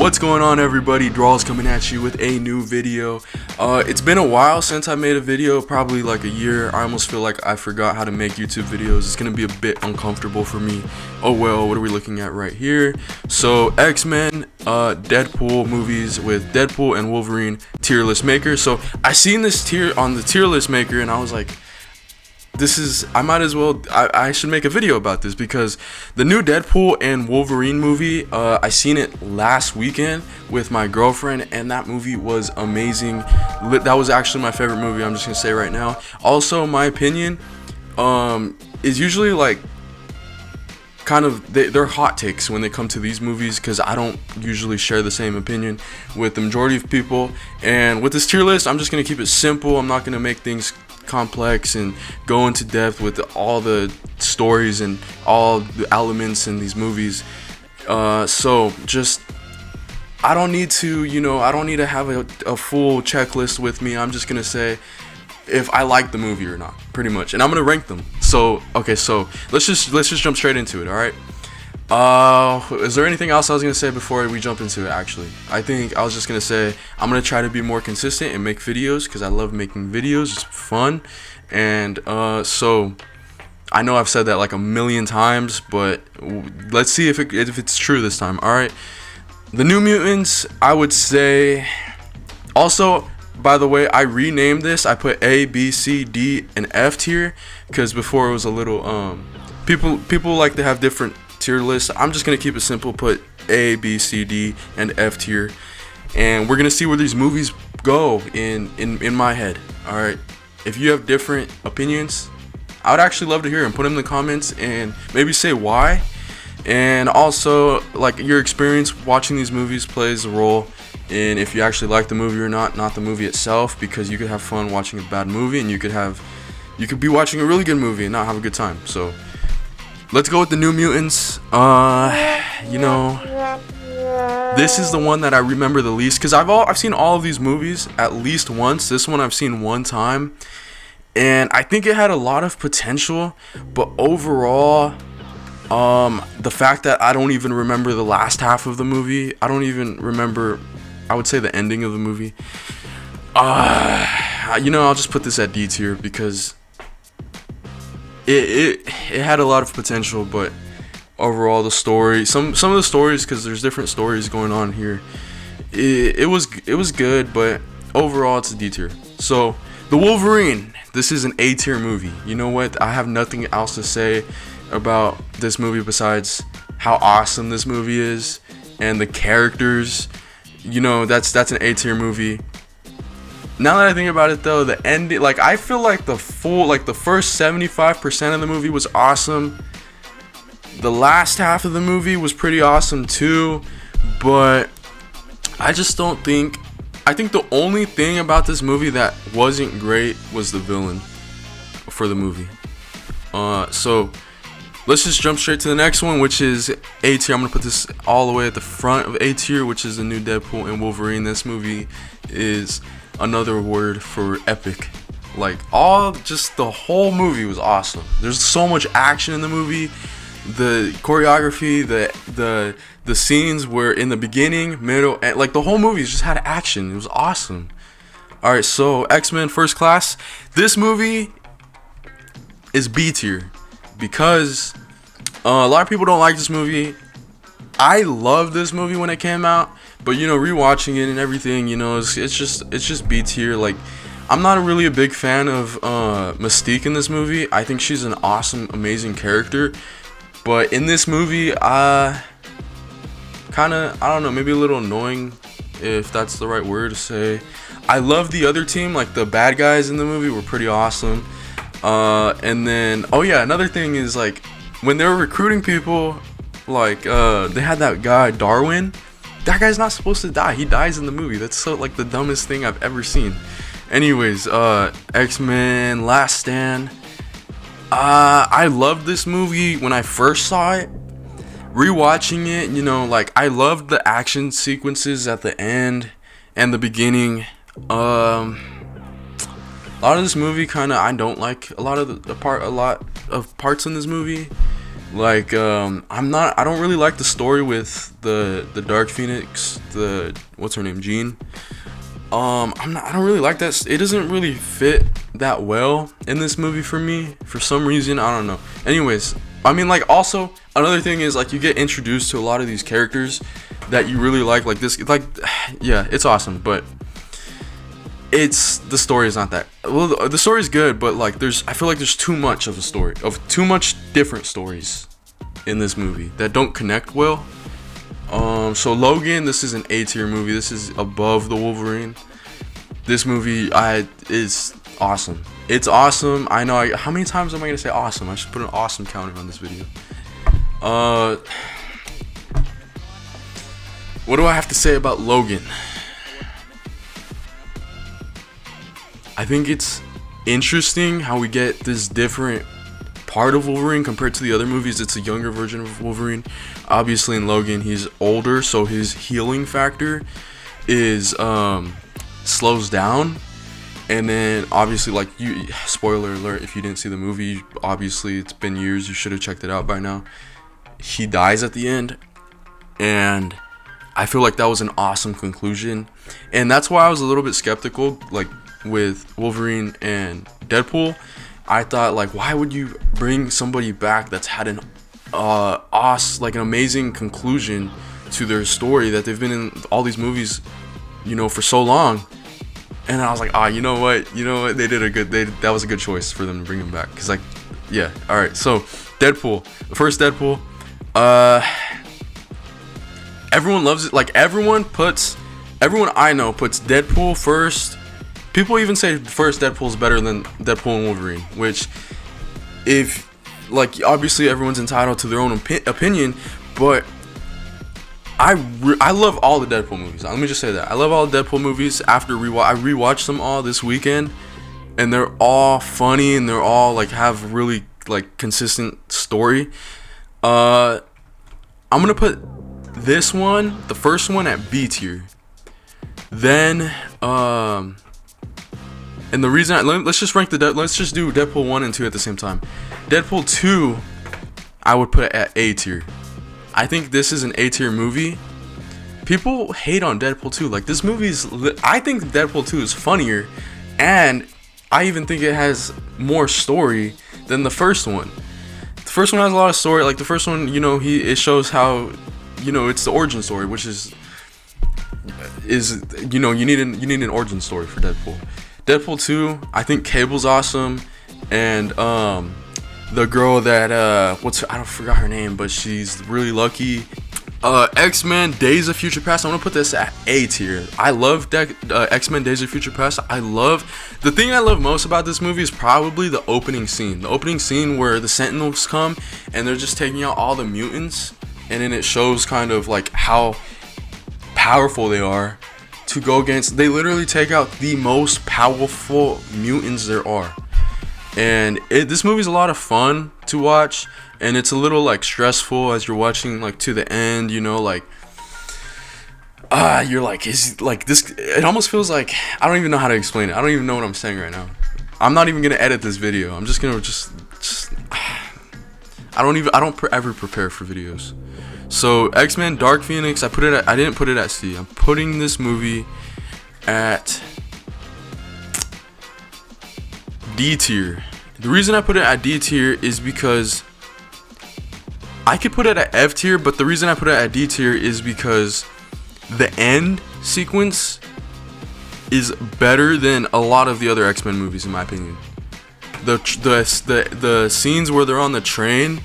What's going on, everybody? Drawls coming at you with a new video. It's been a while since I made a video, probably like a year. I almost feel like I forgot how to make YouTube videos. It's gonna be a bit uncomfortable for me. Oh well, what are we looking at right here? So X-Men, Deadpool movies with Deadpool and Wolverine tier list maker. So I seen this tier on the tier list maker and I was like, I should make a video about this because the new Deadpool and Wolverine movie, I seen it last weekend with my girlfriend and that movie was amazing. That was actually my favorite movie, I'm just gonna say right now. Also, my opinion is usually like kind of they're hot takes when they come to these movies because I don't usually share the same opinion with the majority of people. And with this tier list, I'm just gonna keep it simple. I'm not gonna make things complex and go into depth with all the stories and all the elements in these movies. So just I don't need to have a full checklist with me. I'm just gonna say if I like the movie or not, pretty much, and I'm gonna rank them. So okay, so let's just jump straight into it. All right. Is there anything else I was gonna say before we jump into it? Actually, I think I was just gonna say I'm gonna try to be more consistent and make videos because I love making videos. It's fun, and so I know I've said that like a million times, but let's see if it's true this time. All right, the New Mutants, I would say. Also, by the way, I renamed this. I put A, B, C, D, and F tier because before it was a little people like to have different tier list. I'm just gonna keep it simple, put A, B, C, D, and F tier, and we're gonna see where these movies go in my head. All right, if you have different opinions, I would actually love to hear them. Put them in the comments and maybe say why. And also, like, your experience watching these movies plays a role in if you actually like the movie or not the movie itself, because you could have fun watching a bad movie and you could be watching a really good movie and not have a good time. So let's go with the New Mutants. This is the one that I remember the least because I've seen all of these movies at least once. This one I've seen one time, and I think it had a lot of potential. But overall, the fact that I don't even remember the last half of the movie, I don't even remember, I would say, the ending of the movie. I'll just put this at D tier because it had a lot of potential, but overall the story, some of the stories, because there's different stories going on here, it was good, but overall it's a D tier. So the Wolverine, this is an A tier movie. You know what? I have nothing else to say about this movie besides how awesome this movie is and the characters. That's an A tier movie. Now that I think about it, though, the ending, like, I feel like the first 75% of the movie was awesome. The last half of the movie was pretty awesome too, but I think the only thing about this movie that wasn't great was the villain for the movie. So let's just jump straight to the next one, which is A tier. I'm gonna put this all the way at the front of A tier, which is the new Deadpool and Wolverine. This movie is another word for epic. Like, the whole movie was awesome. There's so much action in the movie. The choreography, the scenes were in the beginning, middle, and like the whole movie just had action. It was awesome. All right, so X-Men First Class. This movie is B tier because a lot of people don't like this movie. I loved this movie when it came out, but rewatching it and everything, it's just B tier. Like, I'm not really a big fan of Mystique in this movie. I think she's an awesome, amazing character, but in this movie, I don't know, maybe a little annoying, if that's the right word to say. I love the other team, like the bad guys in the movie were pretty awesome. And then, another thing is, like, when they were recruiting people, like, they had that guy Darwin. That guy's not supposed to die. He dies in the movie. That's so, like, the dumbest thing I've ever seen. Anyways, X-Men Last Stand. I loved this movie when I first saw it. Rewatching it, like, I loved the action sequences at the end and the beginning. A lot of this movie I don't like a lot of parts in this movie. Like I don't really like the story with the Dark Phoenix, the what's her name, Jean. I don't really like that. It doesn't really fit that well in this movie for me for some reason. I don't know. Anyways, I mean, like, also another thing is, like, you get introduced to a lot of these characters that you really like this, like, yeah, it's awesome, but the story is not that well. The story is good, but like I feel like there's too much of a story, of too much different stories in this movie that don't connect well. So Logan, this is an A tier movie. This is above the Wolverine. This movie is awesome. It's awesome. I know. How many times am I gonna say awesome? I should put an awesome counter on this video. What do I have to say about Logan? I think it's interesting how we get this different part of Wolverine compared to the other movies. It's a younger version of Wolverine. Obviously in Logan he's older, so his healing factor is slows down. And then obviously, like, spoiler alert if you didn't see the movie, obviously it's been years, you should have checked it out by now. He dies at the end, and I feel like that was an awesome conclusion. And that's why I was a little bit skeptical, like, with Wolverine and Deadpool. I thought, like, why would you bring somebody back that's had an amazing conclusion to their story that they've been in all these movies, for so long. And I was like, you know what, they did that was a good choice for them to bring him back, because, like, yeah. All right, so Deadpool, the first Deadpool, everyone loves it. Like, everyone I know puts Deadpool first. People even say first Deadpool is better than Deadpool and Wolverine, which, if, like, obviously everyone's entitled to their own opinion, but I love all the Deadpool movies. Let me just say that. I love all the Deadpool movies. After I rewatched them all this weekend, and they're all funny, and they're all, like, have really, like, consistent story. I'm gonna put this one, the first one, at B tier. Then, and the reason let's just do Deadpool 1 and 2 at the same time. Deadpool 2, I would put it at A tier. I think this is an A tier movie. People hate on Deadpool 2. Like, this movie's, I think Deadpool 2 is funnier, and I even think it has more story than the first one. The first one has a lot of story. Like, the first one, it shows how, it's the origin story, which is you need an origin story for Deadpool. Deadpool 2, I think Cable's awesome, and the girl that I forgot her name, but she's really lucky. X-Men Days of Future Past, I'm gonna put this at A tier. I love X-Men Days of Future Past. The thing I love most about this movie is probably the opening scene. The opening scene where the Sentinels come and they're just taking out all the mutants, and then it shows kind of like how powerful they are to go against. They literally take out the most powerful mutants there are. And this movie's a lot of fun to watch, and it's a little, like, stressful as you're watching, like, to the end, like, you're like, is, like, this, it almost feels like, I don't even know how to explain it. I don't even know what I'm saying right now. I'm not even gonna edit this video. I'm just gonna I don't ever prepare for videos. So X-Men Dark Phoenix, I didn't put it at C. I'm putting this movie at D tier. The reason I put it at D tier is because I could put it at F tier, but the reason I put it at D tier is because the end sequence is better than a lot of the other X-Men movies, in my opinion. The scenes where they're on the train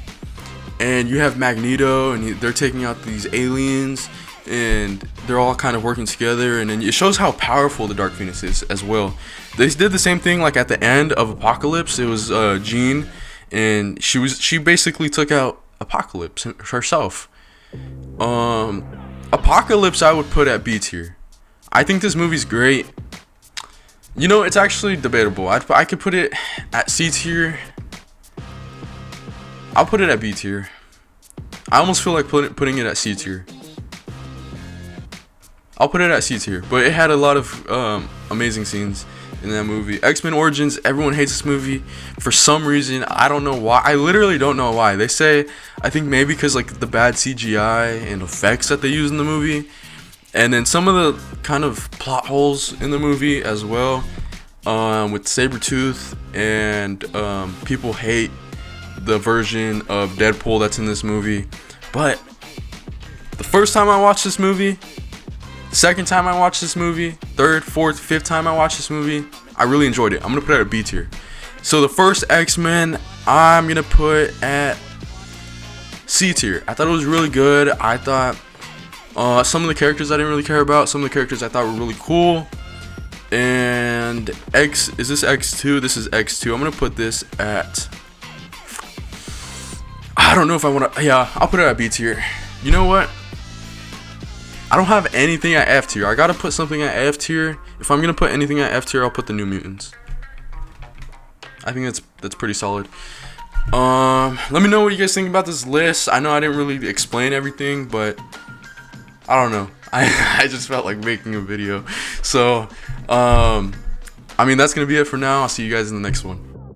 and you have Magneto and they're taking out these aliens and they're all kind of working together, and then it shows how powerful the Dark Phoenix is as well. They did the same thing, like, at the end of Apocalypse. It was Jean, and she basically took out Apocalypse herself. Apocalypse I would put at B tier. I think this movie's great. It's actually debatable. I could put it at C tier. I'll put it at B tier. I almost feel like putting it at C tier. I'll put it at C tier, but it had a lot of amazing scenes. in that movie. X-Men Origins, everyone hates this movie for some reason. I don't know why. I literally don't know why. They say, I think maybe because like the bad CGI and effects that they use in the movie, and then some of the kind of plot holes in the movie as well, with Sabretooth, and people hate the version of Deadpool that's in this movie. But the first time I watched this movie, second time I watched this movie, third, fourth, fifth time I watched this movie, I really enjoyed it. I'm gonna put it at a B tier. So the first X-Men, I'm gonna put at C tier. I thought it was really good. I thought some of the characters I didn't really care about. Some of the characters I thought were really cool. And is this X2? This is X2. I'm gonna put this at, I don't know if I want to. Yeah, I'll put it at B tier. You know what? I don't have anything at F tier. I gotta put something at F tier. If I'm gonna put anything at F tier, I'll put the New Mutants. I think that's pretty solid. Let me know what you guys think about this list. I know I didn't really explain everything, but I don't know. I just felt like making a video. So, I mean, that's gonna be it for now. I'll see you guys in the next one.